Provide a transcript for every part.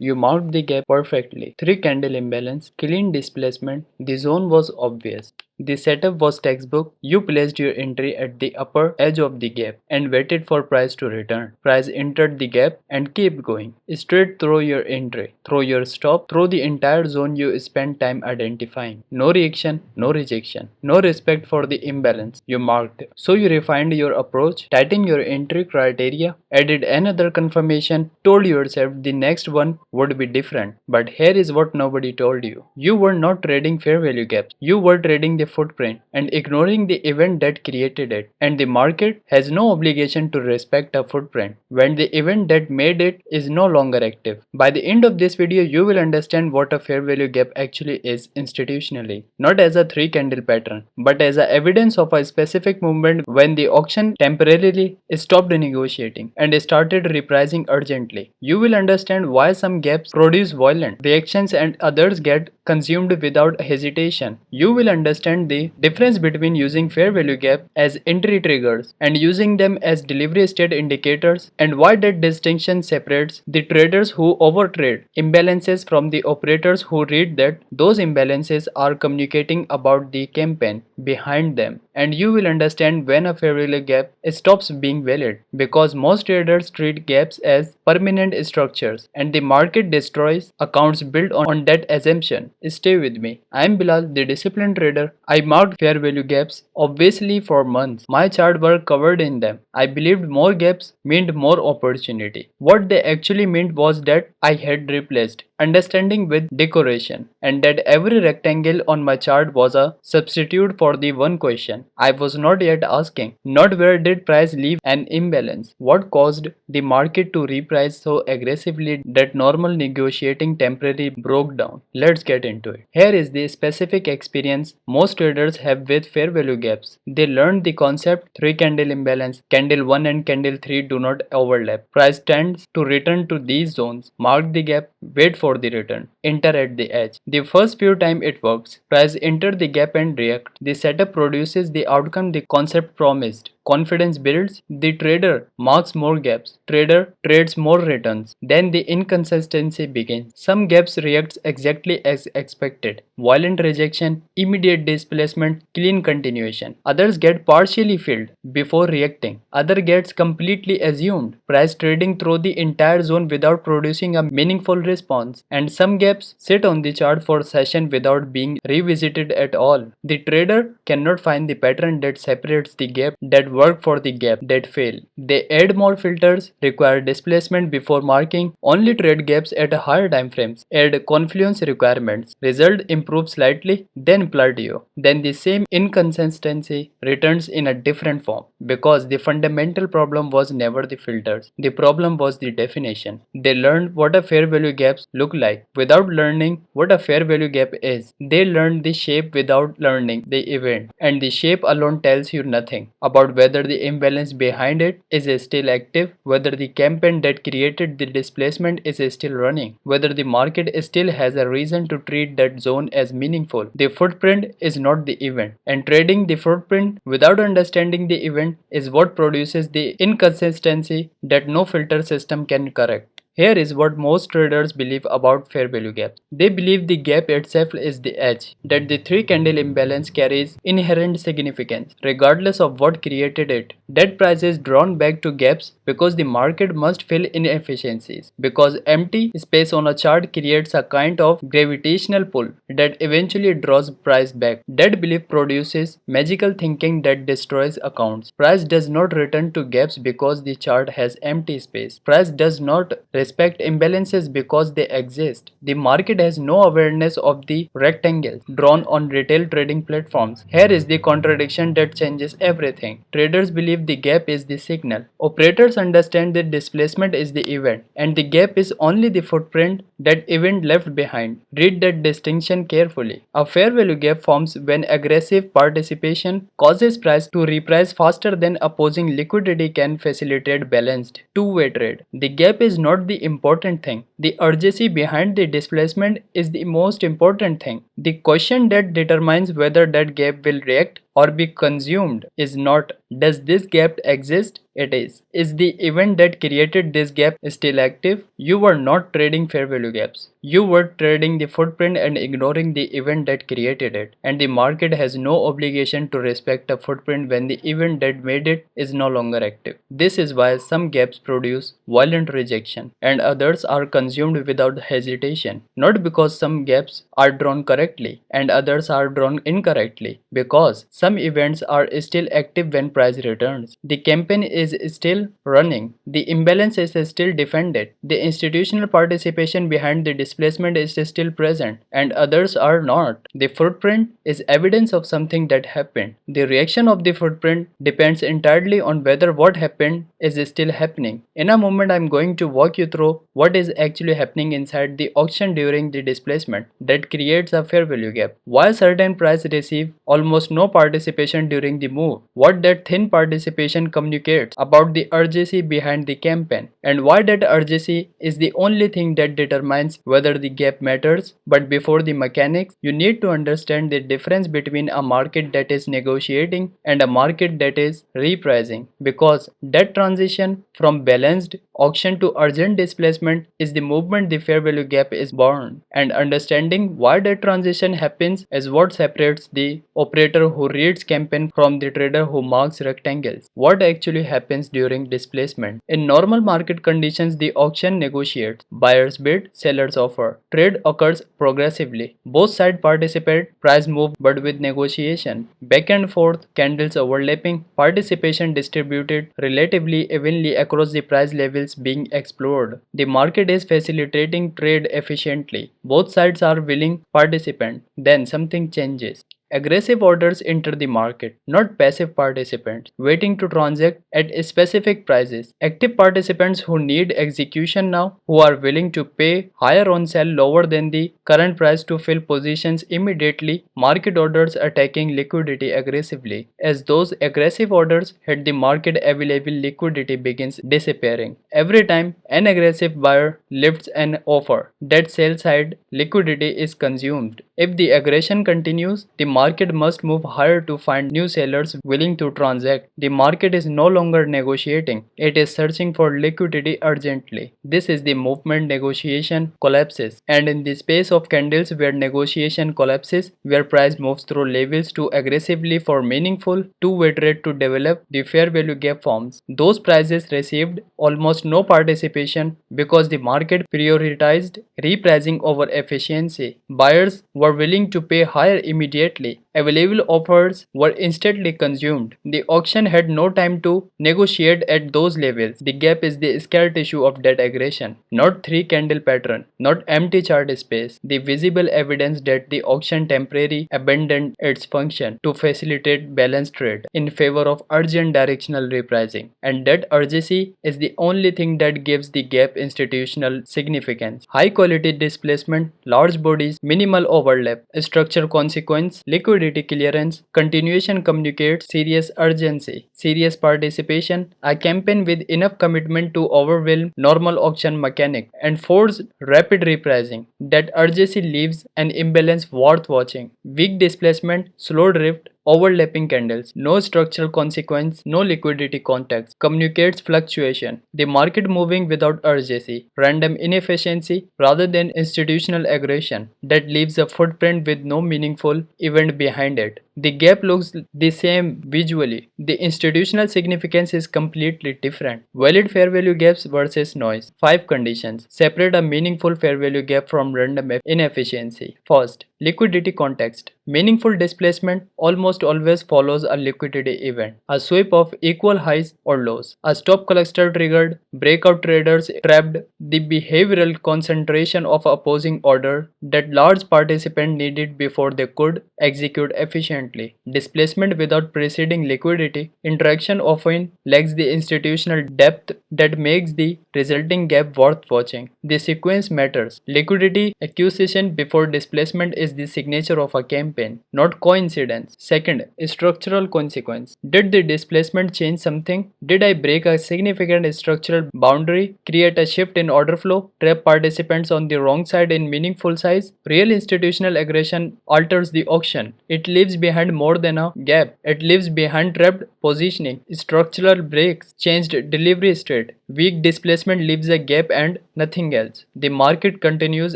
You marked the gap perfectly. 3 candle imbalance, clean displacement, the zone was obvious. The setup was textbook. You placed your entry at the upper edge of the gap and waited for price to return. Price entered the gap and kept going. Straight through your entry, through your stop, through the entire zone you spent time identifying. No reaction, no rejection, no respect for the imbalance you marked. So you refined your approach, tightened your entry criteria, added another confirmation, told yourself the next one would be different. But here is what nobody told you. You were not trading fair value gaps. You were trading the footprint and ignoring the event that created it. And the market has no obligation to respect a footprint when the event that made it is no longer active. By the end of this video, you will understand what a fair value gap actually is institutionally, not as a 3 candle pattern, but as a evidence of a specific movement when the auction temporarily stopped negotiating and started repricing urgently. You will understand why some gaps produce violent reactions and others get consumed without hesitation. You will understand the difference between using fair value gap as entry triggers and using them as delivery state indicators, and why that distinction separates the traders who overtrade imbalances from the operators who read that those imbalances are communicating about the campaign behind them. And you will understand when a fair value gap stops being valid, because most traders treat gaps as permanent structures and the market destroys accounts built on that assumption. Stay with me. I am Bilal, the disciplined trader. I marked fair value gaps obviously for months. My chart were covered in them. I believed more gaps meant more opportunity. What they actually meant was that I had replaced understanding with decoration, and that every rectangle on my chart was a substitute for the one question I was not yet asking. Not where did price leave an imbalance? What caused the market to reprice so aggressively that normal negotiating temporarily broke down? Let's get into it. Here is the specific experience most traders have with fair value gaps. They learned the concept 3 candle imbalance. Candle 1 and candle 3 do not overlap. Price tends to return to these zones. Mark the gap, wait for the return, enter at the edge. The first few times it works. Price enter the gap and react. The setup produces the outcome the concept promised. Confidence builds, the trader marks more gaps, trader trades more returns. Then the inconsistency begins. Some gaps react exactly as expected. Violent rejection, immediate displacement, clean continuation. Others get partially filled before reacting. Other gets completely assumed. Price trading through the entire zone without producing a meaningful response. And some gaps sit on the chart for session without being revisited at all. The trader cannot find the pattern that separates the gap that work for the gap that fail. They add more filters, require displacement before marking, only trade gaps at higher time frames, add confluence requirements. Result improves slightly, then plateau. Then the same inconsistency returns in a different form, because the fundamental problem was never the filters. The problem was the definition. They learned what a fair value gaps look like without learning what a fair value gap is. They learned the shape without learning the event, and the shape alone tells you nothing about whether the imbalance behind it is still active, whether the campaign that created the displacement is still running, whether the market still has a reason to treat that zone as meaningful. The footprint is not the event, and trading the footprint without understanding the event is what produces the inconsistency that no filter system can correct. Here is what most traders believe about fair value gaps. They believe the gap itself is the edge, that the 3 candle imbalance carries inherent significance, regardless of what created it. That price is drawn back to gaps because the market must fill inefficiencies, because empty space on a chart creates a kind of gravitational pull that eventually draws price back. That belief produces magical thinking that destroys accounts. Price does not return to gaps because the chart has empty space. Price does not respect imbalances because they exist. The market has no awareness of the rectangles drawn on retail trading platforms. Here is the contradiction that changes everything. Traders believe the gap is the signal. Operators understand that displacement is the event, and the gap is only the footprint that event left behind. Read that distinction carefully. A fair value gap forms when aggressive participation causes price to reprice faster than opposing liquidity can facilitate balanced two-way trade. The gap is not the important thing. The urgency behind the displacement is the most important thing. The question that determines whether that gap will react or be consumed is not, does this gap exist? It is. Is the event that created this gap still active? You were not trading fair value gaps. You were trading the footprint and ignoring the event that created it. And the market has no obligation to respect a footprint when the event that made it is no longer active. This is why some gaps produce violent rejection and others are consumed without hesitation. Not because some gaps are drawn correctly and others are drawn incorrectly, because some events are still active when price returns. The campaign is still running. The imbalance is still defended. The institutional participation behind the displacement is still present and others are not. The footprint is evidence of something that happened. The reaction of the footprint depends entirely on whether what happened is still happening. In a moment, I'm going to walk you through what is actually happening inside the auction during the displacement that creates a fair value gap. Why certain prices receive almost no participation during the move, what that thin participation communicates about the urgency behind the campaign, and why that urgency is the only thing that determines whether the gap matters. But before the mechanics, you need to understand the difference between a market that is negotiating and a market that is repricing, because that transition from balanced auction to urgent displacement is the movement the fair value gap is born, and understanding why that transition happens is what separates the operator who reads campaign from the trader who marks rectangles. What actually happens during displacement? In normal market conditions, the auction negotiates. Buyers bid, sellers offer. Trade occurs progressively. Both sides participate, price move but with negotiation. Back and forth, candles overlapping, participation distributed relatively evenly across the price levels being explored. The market is facilitating trade efficiently. Both sides are willing participants. Then something changes. Aggressive orders enter the market, not passive participants waiting to transact at specific prices. Active participants who need execution now, who are willing to pay higher on sell lower than the current price to fill positions immediately. Market orders attacking liquidity aggressively. As those aggressive orders hit the market, available liquidity begins disappearing. Every time an aggressive buyer lifts an offer, that sell side liquidity is consumed. If the aggression continues, the market must move higher to find new sellers willing to transact. The market is no longer negotiating, it is searching for liquidity urgently. This is the movement negotiation collapses, and in the space of candles where negotiation collapses, where price moves through levels too aggressively for meaningful two-way trade to develop, the fair value gap forms. Those prices received almost no participation because the market prioritized repricing over efficiency. Buyers were willing to pay higher immediately. Available offers were instantly consumed. The auction had no time to negotiate at those levels. The gap is the scar tissue of that aggression, not three candle pattern, not empty chart space. The visible evidence that the auction temporarily abandoned its function to facilitate balanced trade in favor of urgent directional repricing. And that urgency is the only thing that gives the gap institutional significance. High quality displacement, large bodies, minimal overlap, structure consequence, liquidity clearance, continuation communicates serious urgency, serious participation, a campaign with enough commitment to overwhelm normal auction mechanic and force rapid repricing. That urgency leaves an imbalance worth watching. Weak displacement, slow drift, overlapping candles, no structural consequence, no liquidity context, communicates fluctuation, the market moving without urgency, random inefficiency rather than institutional aggression that leaves a footprint with no meaningful event behind it. The gap looks the same visually. The institutional significance is completely different. Valid fair value gaps versus noise. 5 conditions separate a meaningful fair value gap from random inefficiency. First, liquidity context. Meaningful displacement almost always follows a liquidity event, a sweep of equal highs or lows. A stop cluster triggered, breakout traders trapped, the behavioral concentration of opposing order that large participants needed before they could execute efficiently. Displacement without preceding liquidity interaction often lacks the institutional depth that makes the resulting gap worth watching. The sequence matters. Liquidity acquisition before displacement is as the signature of a campaign, not coincidence. Second, structural consequence. Did the displacement change something? Did I break a significant structural boundary, create a shift in order flow, trap participants on the wrong side in meaningful size? Real institutional aggression alters the auction. It leaves behind more than a gap. It leaves behind trapped positioning, structural breaks, changed delivery state. Weak displacement leaves a gap and nothing else. The market continues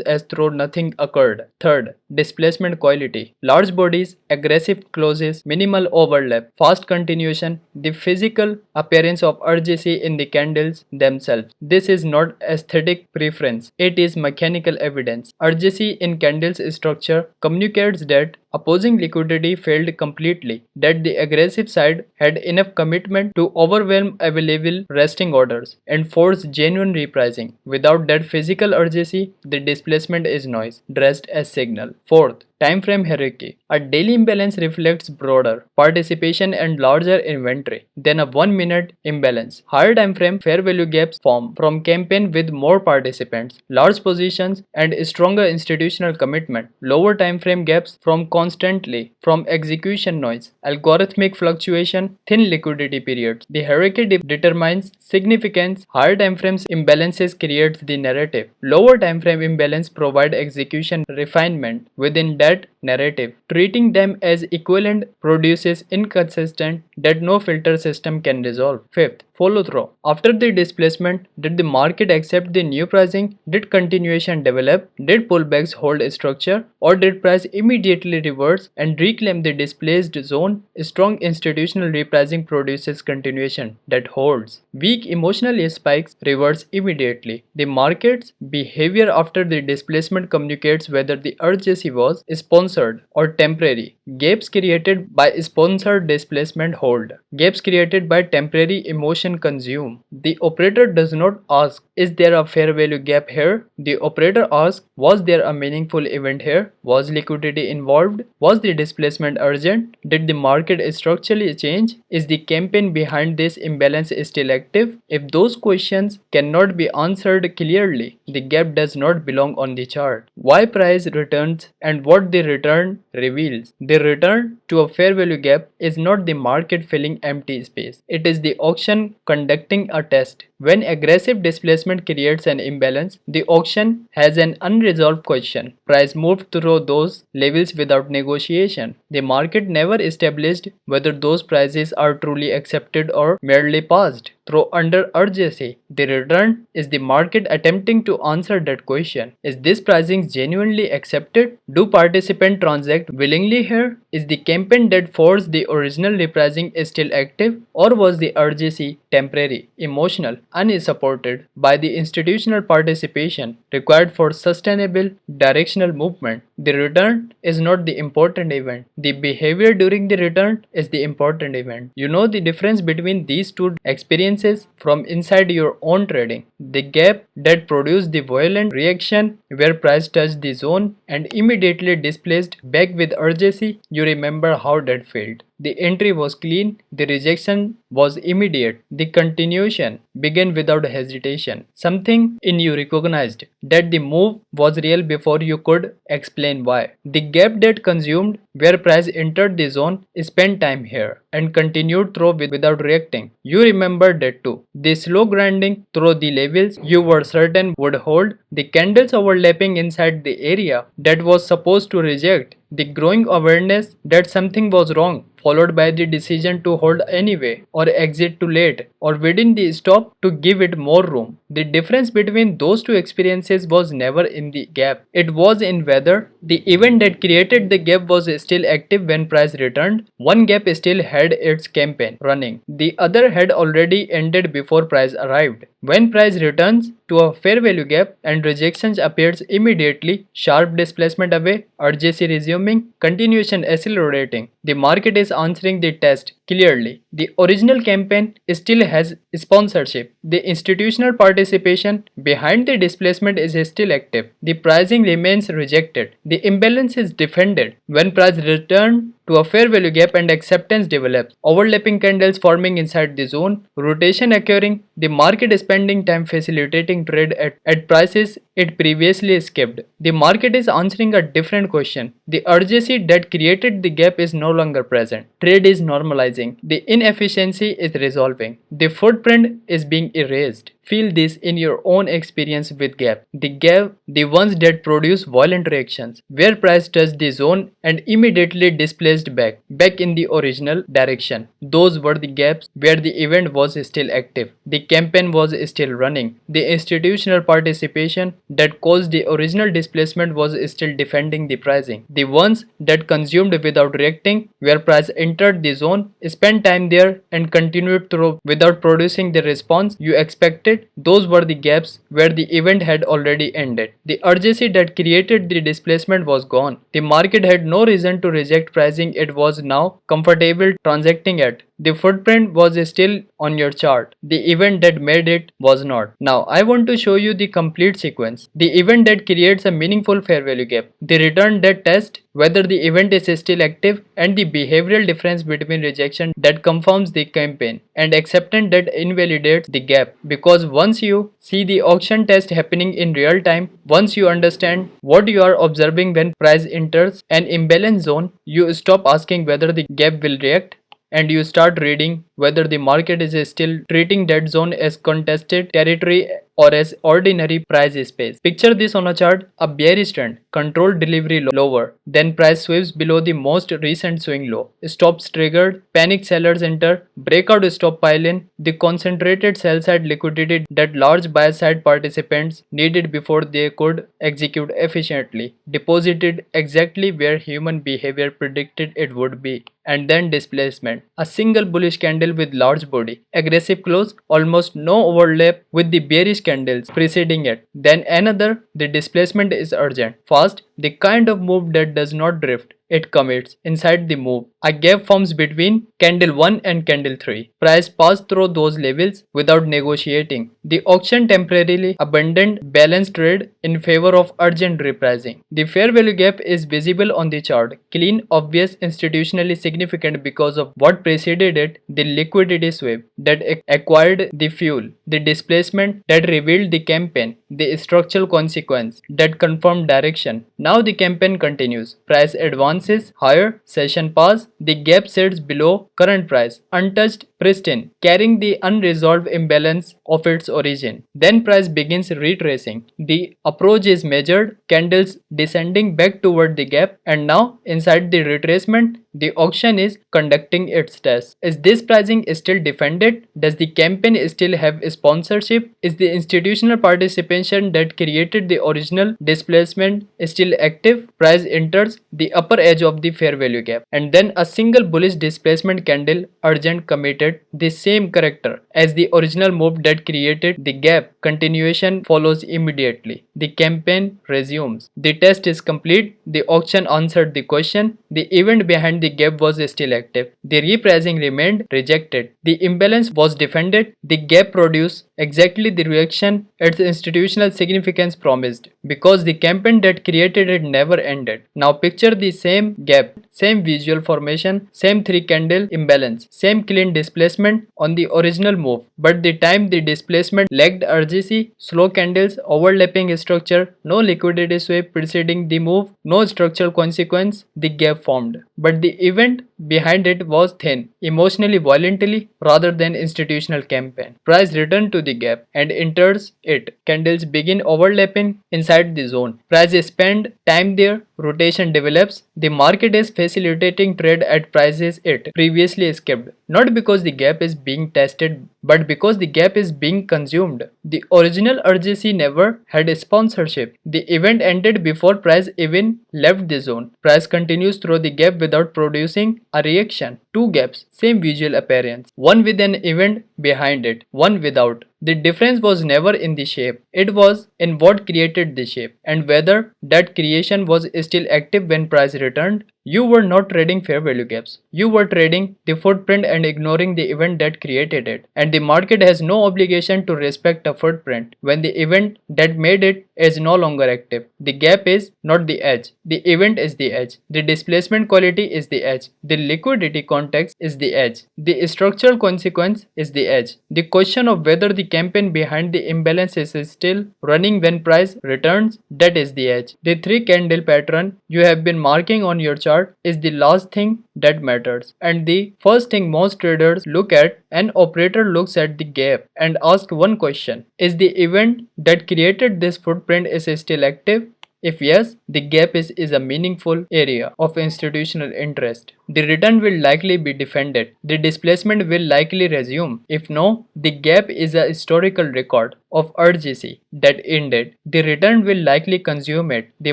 as though nothing occurred. Third, displacement quality. Large bodies, aggressive closes, minimal overlap, fast continuation, the physical appearance of urgency in the candles themselves. This is not aesthetic preference, it is mechanical evidence. Urgency in candles structure communicates that opposing liquidity failed completely, that the aggressive side had enough commitment to overwhelm available resting orders and force genuine repricing. Without that physical urgency, the displacement is noise, dressed as signal. Fourth, time frame hierarchy. A daily imbalance reflects broader participation and larger inventory than a 1 minute imbalance. Higher time frame fair value gaps form from campaign with more participants, large positions, and stronger institutional commitment. Lower time frame gaps from constantly from execution noise, algorithmic fluctuation, thin liquidity periods. The hierarchy determines significance. Higher time frames imbalances creates the narrative. Lower time frame imbalance provide execution refinement within that narrative. Treating them as equivalent produces inconsistent that no filter system can resolve. Fifth, follow through. After the displacement, did the market accept the new pricing? Did continuation develop? Did pullbacks hold structure? Or did price immediately reverse and reclaim the displaced zone? Strong institutional repricing produces continuation that holds. Weak emotional spikes reverse immediately. The market's behavior after the displacement communicates whether the urgency was sponsored or temporary. Gaps created by sponsored displacement hold. Gaps created by temporary emotion consume. The operator does not ask, is there a fair value gap here? The operator asks, was there a meaningful event here? Was liquidity involved? Was the displacement urgent? Did the market structurally change? Is the campaign behind this imbalance still active? If those questions cannot be answered clearly, the gap does not belong on the chart. Why price returns and what the return reveals. The return to a fair value gap is not the market filling empty space. It is the auction conducting a test. When aggressive displacement creates an imbalance, the auction has an unresolved question. Price moved through those levels without negotiation. The market never established whether those prices are truly accepted or merely passed through under urgency. The return is the market attempting to answer that question. Is this pricing genuinely accepted? Do participants transact willingly here? Is the campaign that forced the original repricing still active, or was the urgency temporary, emotional, unsupported by the institutional participation required for sustainable directional movement? The return is not the important event. The behavior during the return is the important event. You know the difference between these two experiences from inside your own trading. The gap that produced the violent reaction where price touched the zone and immediately displaced back with urgency, you remember how that felt. The entry was clean, the rejection was immediate, the continuation began without hesitation. Something in you recognized that the move was real before you could explain why. The gap that consumed where price entered the zone spent time here and continued through without reacting. You remembered that too. The slow grinding through the levels you were certain would hold, the candles overlapping inside the area that was supposed to reject, the growing awareness that something was wrong, followed by the decision to hold anyway, or exit too late, or within the stop to give it more room. The difference between those two experiences was never in the gap. It was in whether the event that created the gap was still active when price returned. One gap still had its campaign running. The other had already ended before price arrived. When price returns to a fair value gap and rejections appears immediately, sharp displacement away, urgency resuming, continuation accelerating, the market is answering the test clearly. The original campaign still has sponsorship. The institutional participation behind the displacement is still active. The pricing remains rejected. The imbalance is defended. When price returns to a fair value gap and acceptance develops, overlapping candles forming inside the zone, rotation occurring, The market is spending time facilitating trade at prices it previously skipped. The market is answering a different question. The urgency that created the gap is no longer present. Trade is normalizing. The inefficiency is resolving. The footprint is being erased. Feel this in your own experience with gap. The ones that produce violent reactions, where price touched the zone and immediately displaced back in the original direction. Those were the gaps where the event was still active. The campaign was still running. The institutional participation that caused the original displacement was still defending the pricing. The ones that consumed without reacting, where price entered the zone, spent time there and continued through without producing the response you expected, those were the gaps where the event had already ended. The urgency that created the displacement was gone. The market had no reason to reject pricing it was now comfortable transacting at. The footprint was still on your chart. The event that made it was not. Now I want to show you the complete sequence. The event that creates a meaningful fair value gap. The return that tests whether the event is still active, and the behavioral difference between rejection that confirms the campaign and acceptance that invalidates the gap. Because once you see the auction test happening in real time, once you understand what you are observing when price enters an imbalance zone, you stop asking whether the gap will react and you start reading whether the market is still treating that zone as contested territory or as ordinary price space. Picture this on a chart: a bearish trend, controlled delivery lower, then price sweeps below the most recent swing low. Stops triggered, panic sellers enter, breakout stop pile in, the concentrated sell side liquidity that large buy side participants needed before they could execute efficiently, deposited exactly where human behavior predicted it would be. And then displacement. A single bullish candle with large body, aggressive close, almost no overlap with the bearish candles preceding it. Then another, the displacement is urgent, fast, the kind of move that does not drift. It commits. Inside the move, a gap forms between candle 1 and candle 3. Price passed through those levels without negotiating. The auction temporarily abandoned balanced trade in favor of urgent repricing. The fair value gap is visible on the chart. Clean, obvious, institutionally significant because of what preceded it: the liquidity sweep that acquired the fuel, the displacement that revealed the campaign, the structural consequence that confirmed direction. Now the campaign continues. Price advances higher, session pass, the gap sits below current price, untouched, pristine, carrying the unresolved imbalance of its origin. Then price begins retracing. The approach is measured, candles descending back toward the gap, and now inside the retracement, the auction is conducting its test. Is this pricing still defended? Does the campaign still have sponsorship? Is the institutional participation that created the original displacement still active? Price enters the upper edge of the fair value gap, and then a single bullish displacement candle, urgent, committed, the same character as the original move that created the gap. Continuation follows immediately. The campaign resumes. The test is complete. The auction answered the question. The event behind the gap was still active. The repricing remained rejected. The imbalance was defended. The gap produced exactly the reaction its institutional significance promised, because the campaign that created it never ended. Now picture the same gap, same visual formation, same 3 candle imbalance, same clean displacement on the original move, but the time the displacement lagged urgency, slow candles, overlapping structure, no liquidity sweep preceding the move, no structural consequence, the gap formed. But the event behind it was thin, emotionally violently rather than institutional campaign. Price returned to the gap and enters it. Candles begin overlapping inside the zone. Price spend time there, rotation develops. The market is facilitating trade at prices it previously skipped, not because the gap is being tested, but because the gap is being consumed. The original urgency never had a sponsorship. The event ended before price even left the zone. Price continues through the gap without producing a reaction. 2 gaps, same visual appearance. One with an event behind it, one without. The difference was never in the shape, it was in what created the shape and whether that creation was still active when price returned. You were not trading fair value gaps. You were trading the footprint and ignoring the event that created it. And the market has no obligation to respect a footprint when the event that made it is no longer active. The gap is not the edge. The event is the edge. The displacement quality is the edge. The liquidity context is the edge. The structural consequence is the edge. The question of whether the campaign behind the imbalance is still running when price returns, that is the edge. The three candle pattern you have been marking on your chart is the last thing that matters and the first thing most traders look at. An operator looks at the gap and asks one question: is the event that created this footprint is still active? If yes, the gap is a meaningful area of institutional interest. The return will likely be defended. The displacement will likely resume. If no, the gap is a historical record of urgency that ended. The return will likely consume it. The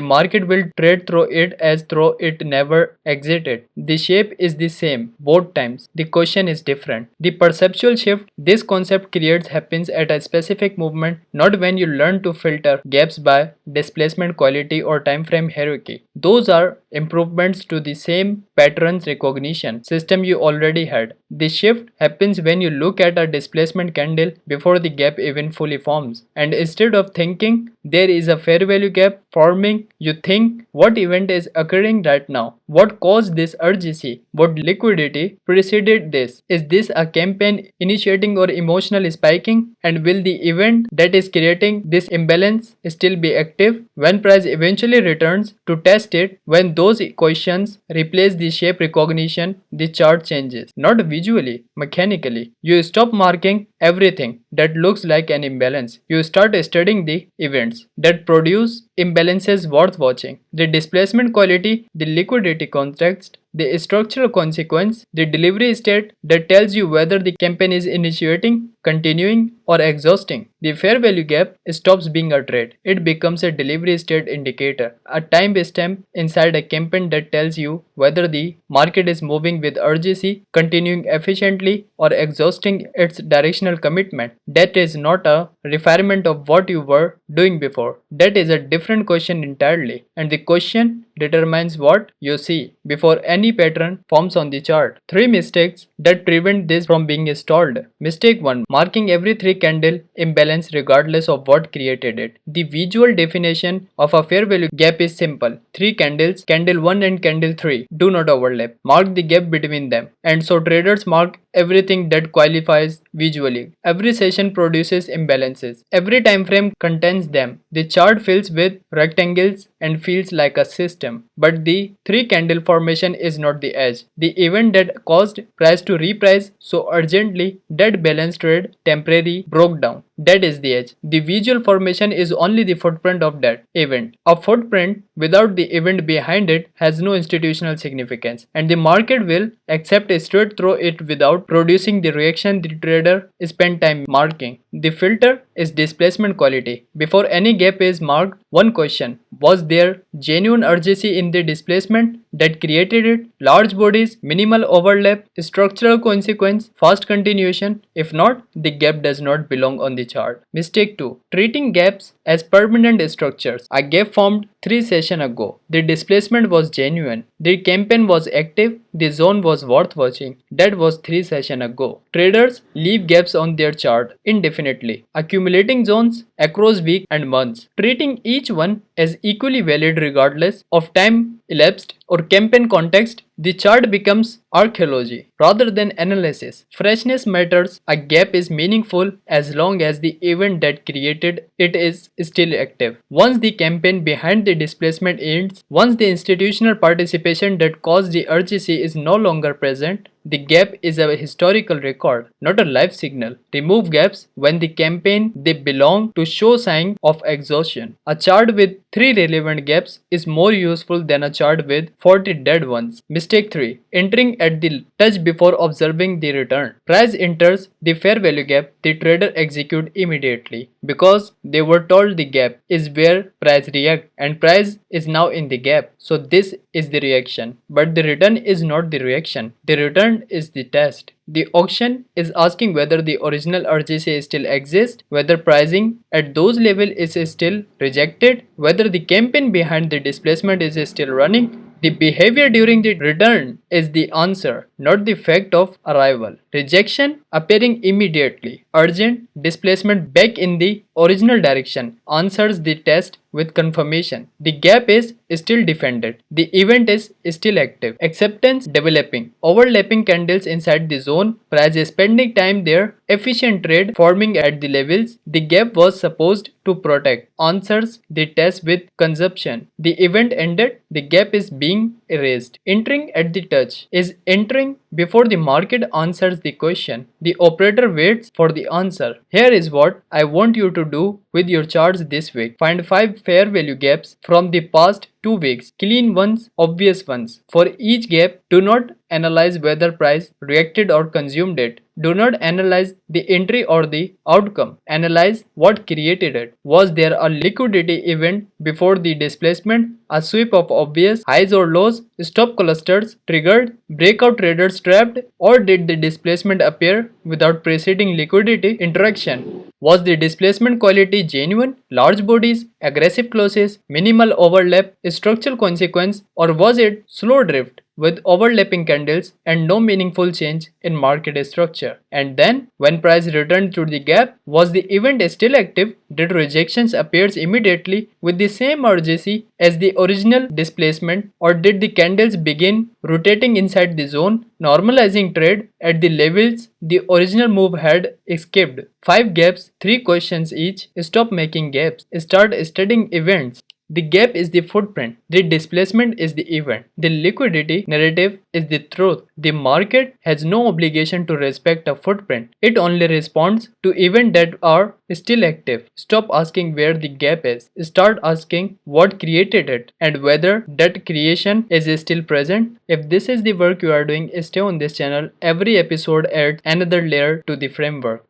market will trade through it as though it never exited. The shape is the same both times. The question is different. The perceptual shift this concept creates happens at a specific movement, not when you learn to filter gaps by displacement quality or time frame hierarchy. Those are improvements to the same patterns recognition system you already had. The shift happens when you look at a displacement candle before the gap even fully forms, and instead of thinking there is a fair value gap forming, you think what event is occurring right now? What caused this urgency? What liquidity preceded this? Is this a campaign initiating or emotional spiking? And will the event that is creating this imbalance still be active when price eventually returns to test it? When those questions replace the shape recognition, the chart changes. Not visually, mechanically. You stop marking everything that looks like an imbalance. You start studying the events that produce imbalances worth watching. The displacement quality, the liquidity context, the structural consequence, the delivery state that tells you whether the campaign is initiating, continuing, or exhausting. The fair value gap stops being a trade. It becomes a delivery state indicator, a time stamp inside a campaign that tells you whether the market is moving with urgency, continuing efficiently, or exhausting its directional commitment. That is not a refinement of what you were doing before. That is a different question entirely. And the question determines what you see before any pattern forms on the chart. Three mistakes that prevent this from being stalled. Mistake 1. Marking every three candle imbalance regardless of what created it. The visual definition of a fair value gap is simple. Three candles, candle 1 and candle 3, do not overlap. Mark the gap between them. And so traders mark everything that qualifies visually. Every session produces imbalances. Every time frame contains them. The chart fills with rectangles and feels like a system. But the three candle formation is not the edge. The event that caused price to reprice so urgently that balance trade temporarily broke down. That is the edge. The visual formation is only the footprint of that event. A footprint without the event behind it has no institutional significance, and the market will accept straight through it without producing the reaction the trader spent time marking. The filter is displacement quality. Before any gap is marked, one question: was there genuine urgency in the displacement that created it? Large bodies, minimal overlap, structural consequence, fast continuation. If not, the gap does not belong on the chart. Mistake 2. Treating gaps as permanent structures. A gap formed 3 sessions ago. The displacement was genuine. The campaign was active. The zone was worth watching. That was 3 sessions ago. Traders leave gaps on their chart indefinitely, accumulating zones across weeks and months, treating each one as equally valid regardless of time elapsed or campaign context. The chart becomes archaeology rather than analysis. Freshness matters. A gap is meaningful as long as the event that created it is still active. Once the campaign behind the displacement ends, once the institutional participation that caused the urgency is no longer present, the gap is a historical record, not a live signal. Remove gaps when the campaign they belong to show sign of exhaustion. A chart with 3 relevant gaps is more useful than a chart with 40 dead ones. Mistake 3. Entering at the touch before observing the return. Price enters the fair value gap, the trader execute immediately because they were told the gap is where price react and price is now in the gap. So this is the reaction. But the return is not the reaction. The return is the test. The auction is asking whether the original urgency still exists, whether pricing at those levels is still rejected, whether the campaign behind the displacement is still running. The behavior during the return is the answer, not the fact of arrival. Rejection appearing immediately, urgent displacement back in the original direction answers the test with confirmation. The gap is still defended. The event is still active. Acceptance developing. Overlapping candles inside the zone. Price spending time there. Efficient trade forming at the levels the gap was supposed to protect. Answers the test with consumption. The event ended. The gap is being erased. Entering at the touch is entering before the market answers the question. The operator waits for the answer. Here is what I want you to do with your charts this week. Find 5 fair value gaps from the past 2 weeks. Clean ones, obvious ones. For each gap, do not analyze whether price reacted or consumed it. Do not analyze the entry or the outcome. Analyze what created it. Was there a liquidity event before the displacement? A sweep of obvious highs or lows? Stop clusters triggered? Breakout traders trapped? Or did the displacement appear without preceding liquidity interaction? Was the displacement quality genuine? Large bodies, aggressive closes, minimal overlap, structural consequence, or was it slow drift with overlapping candles and no meaningful change in market structure? And then, when price returned to the gap, was the event still active? Did rejections appear immediately with the same urgency as the original displacement, or did the candles begin rotating inside the zone, normalizing trade at the levels the original move had escaped? 5 gaps, 3 questions each. Stop making gaps. Start studying events. The gap is the footprint. The displacement is the event. The liquidity narrative is the truth. The market has no obligation to respect a footprint. It only responds to events that are still active. Stop asking where the gap is. Start asking what created it and whether that creation is still present. If this is the work you are doing, stay on this channel. Every episode adds another layer to the framework.